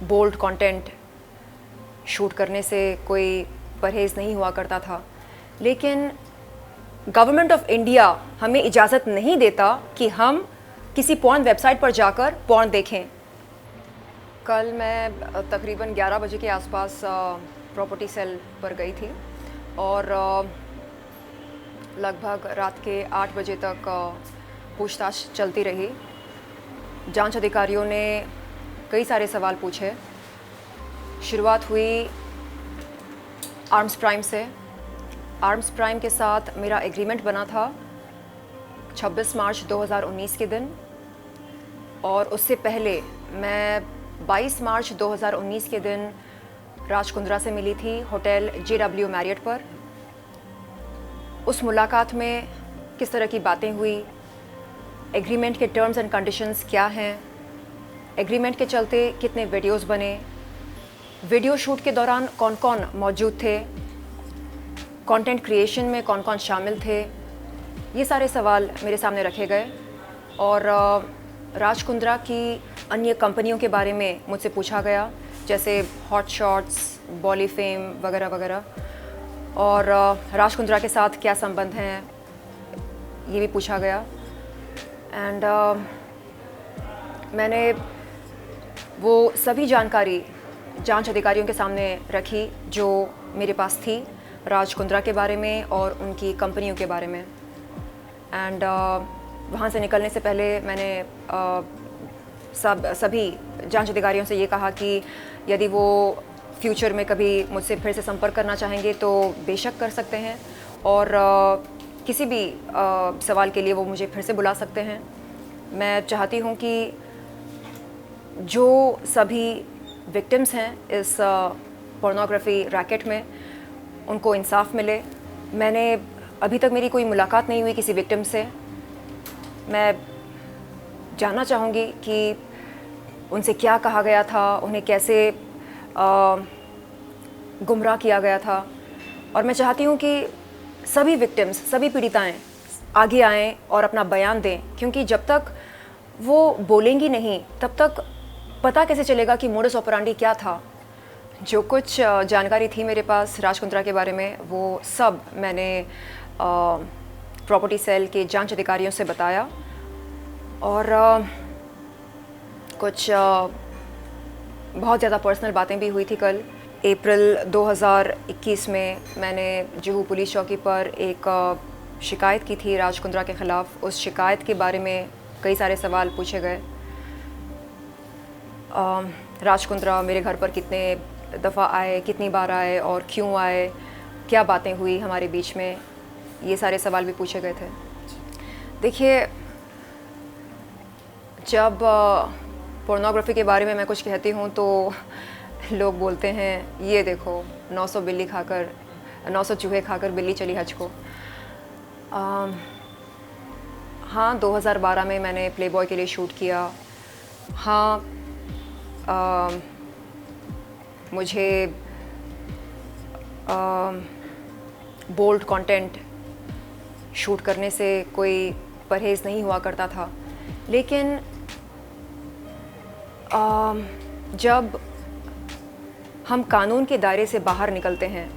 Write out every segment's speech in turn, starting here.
Bold content shoot करने से कोई परहेज़ नहीं हुआ करता था, लेकिन गवर्नमेंट ऑफ इंडिया हमें इजाज़त नहीं देता कि हम किसी पॉर्न वेबसाइट पर जाकर पॉर्न देखें। कल मैं तकरीबन 11 बजे के आसपास प्रॉपर्टी सेल पर गई थी और लगभग रात के 8 बजे तक पूछताछ चलती रही। जांच अधिकारियों ने कई सारे सवाल पूछे। शुरुआत हुई आर्म्स प्राइम से। आर्म्स प्राइम के साथ मेरा एग्रीमेंट बना था 26 मार्च 2019 के दिन, और उससे पहले मैं 22 मार्च 2019 के दिन राज कुंद्रा से मिली थी होटल JW मैरियट पर। उस मुलाकात में किस तरह की बातें हुई, एग्रीमेंट के टर्म्स एंड कंडीशंस क्या हैं, एग्रीमेंट के चलते कितने वीडियोस बने, वीडियो शूट के दौरान कौन कौन मौजूद थे, कंटेंट क्रिएशन में कौन कौन शामिल थे, ये सारे सवाल मेरे सामने रखे गए। और राज कुंद्रा की अन्य कंपनियों के बारे में मुझसे पूछा गया, जैसे हॉट शॉट्स, बॉली फेम वगैरह वगैरह, और राज कुंद्रा के साथ क्या संबंध हैं ये भी पूछा गया। एंड मैंने वो सभी जानकारी जांच अधिकारियों के सामने रखी जो मेरे पास थी राज कुंद्रा के बारे में और उनकी कंपनियों के बारे में। एंड वहाँ से निकलने से पहले मैंने सभी जांच अधिकारियों से ये कहा कि यदि वो फ्यूचर में कभी मुझसे फिर से संपर्क करना चाहेंगे तो बेशक कर सकते हैं, और किसी भी सवाल के लिए वो मुझे फिर से बुला सकते हैं। मैं चाहती हूँ कि जो सभी विक्टिम्स हैं इस पोर्नोग्राफी रैकेट में, उनको इंसाफ मिले। मैंने अभी तक मेरी कोई मुलाकात नहीं हुई किसी विक्टिम से। मैं जानना चाहूँगी कि उनसे क्या कहा गया था, उन्हें कैसे गुमराह किया गया था, और मैं चाहती हूँ कि सभी विक्टिम्स, सभी पीड़िताएं आगे आएं और अपना बयान दें, क्योंकि जब तक वो बोलेंगी नहीं तब तक पता कैसे चलेगा कि मोडस ऑपरेंडी क्या था। जो कुछ जानकारी थी मेरे पास राज कुंद्रा के बारे में, वो सब मैंने प्रॉपर्टी सेल के जांच अधिकारियों से बताया, और कुछ बहुत ज़्यादा पर्सनल बातें भी हुई थी। कल अप्रैल 2021 में मैंने जुहू पुलिस चौकी पर एक शिकायत की थी राज कुंद्रा के ख़िलाफ़। उस शिकायत के बारे में कई सारे सवाल पूछे गए। राज कुंद्रा मेरे घर पर कितने दफ़ा आए, कितनी बार आए और क्यों आए, क्या बातें हुई हमारे बीच में, ये सारे सवाल भी पूछे गए थे। देखिए, जब पोर्नोग्राफी के बारे में मैं कुछ कहती हूँ तो लोग बोलते हैं ये देखो 900 चूहे खाकर बिल्ली चली हज को। हाँ, 2012 में मैंने प्लेबॉय के लिए शूट किया। हाँ, मुझे बोल्ड कंटेंट शूट करने से कोई परहेज़ नहीं हुआ करता था, लेकिन जब हम कानून के दायरे से बाहर निकलते हैं,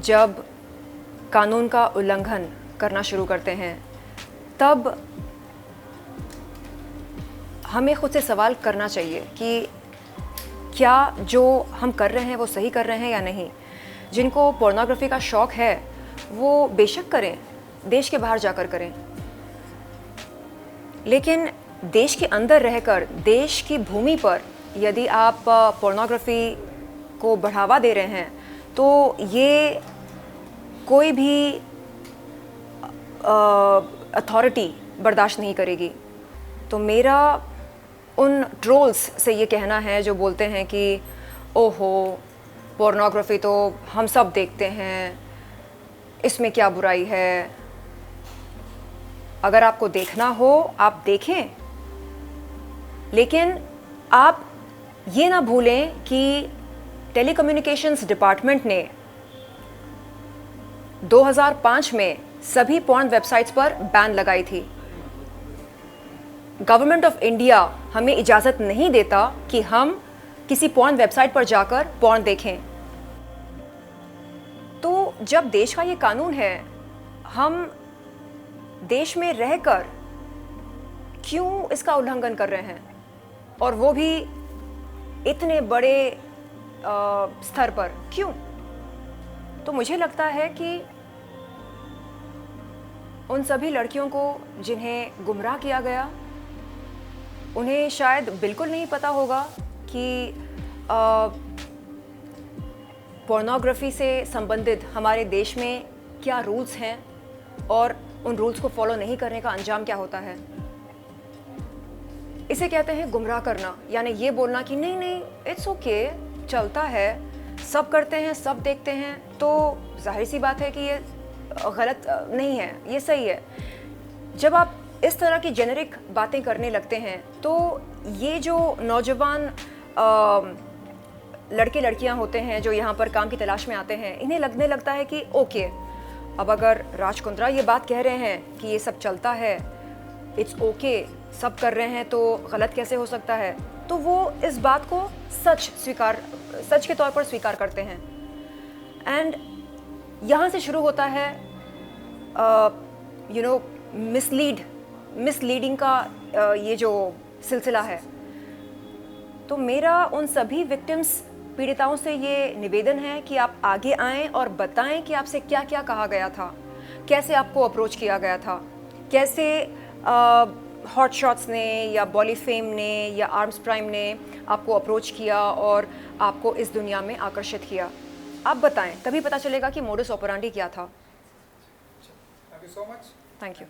जब कानून का उल्लंघन करना शुरू करते हैं, तब हमें खुद से सवाल करना चाहिए कि क्या जो हम कर रहे हैं वो सही कर रहे हैं या नहीं। जिनको पोर्नोग्राफी का शौक़ है वो बेशक करें, देश के बाहर जाकर करें, लेकिन देश के अंदर रहकर देश की भूमि पर यदि आप पोर्नोग्राफी को बढ़ावा दे रहे हैं तो ये कोई भी अथॉरिटी बर्दाश्त नहीं करेगी। तो मेरा उन ट्रोल्स से ये कहना है जो बोलते हैं कि ओहो पोर्नोग्राफी तो हम सब देखते हैं, इसमें क्या बुराई है। अगर आपको देखना हो आप देखें, लेकिन आप ये ना भूलें कि टेलीकम्युनिकेशंस डिपार्टमेंट ने 2005 में सभी पॉर्न वेबसाइट्स पर बैन लगाई थी। गवर्नमेंट ऑफ इंडिया हमें इजाज़त नहीं देता कि हम किसी पॉर्न वेबसाइट पर जाकर पॉर्न देखें। तो जब देश का ये कानून है, हम देश में रहकर क्यों इसका उल्लंघन कर रहे हैं, और वो भी इतने बड़े स्तर पर क्यों? तो मुझे लगता है कि उन सभी लड़कियों को जिन्हें गुमराह किया गया, उन्हें शायद बिल्कुल नहीं पता होगा कि पोर्नोग्राफी से संबंधित हमारे देश में क्या रूल्स हैं और उन रूल्स को फॉलो नहीं करने का अंजाम क्या होता है। इसे कहते हैं गुमराह करना, यानी ये बोलना कि नहीं नहीं इट्स ओके, चलता है, सब करते हैं, सब देखते हैं, तो जाहिर सी बात है कि ये गलत नहीं है, ये सही है। जब आप इस तरह की जेनेरिक बातें करने लगते हैं तो ये जो नौजवान लड़के लड़कियां होते हैं जो यहाँ पर काम की तलाश में आते हैं, इन्हें लगने लगता है कि ओके, अब अगर राज कुंद्रा ये बात कह रहे हैं कि ये सब चलता है, इट्स ओके, सब कर रहे हैं, तो गलत कैसे हो सकता है। तो वो इस बात को सच के तौर पर स्वीकार करते हैं। एंड यहाँ से शुरू होता है मिसलीडिंग का ये जो सिलसिला है। तो मेरा उन सभी विक्टिम्स, पीड़िताओं से ये निवेदन है कि आप आगे आएं और बताएं कि आपसे क्या क्या कहा गया था, कैसे आपको अप्रोच किया गया था, कैसे हॉट शॉट्स ने या बॉलीफेम ने या आर्म्स प्राइम ने आपको अप्रोच किया और आपको इस दुनिया में आकर्षित किया। आप बताएं, तभी पता चलेगा कि मोडस ऑपरेंडी क्या था। Thank you so much. Thank you.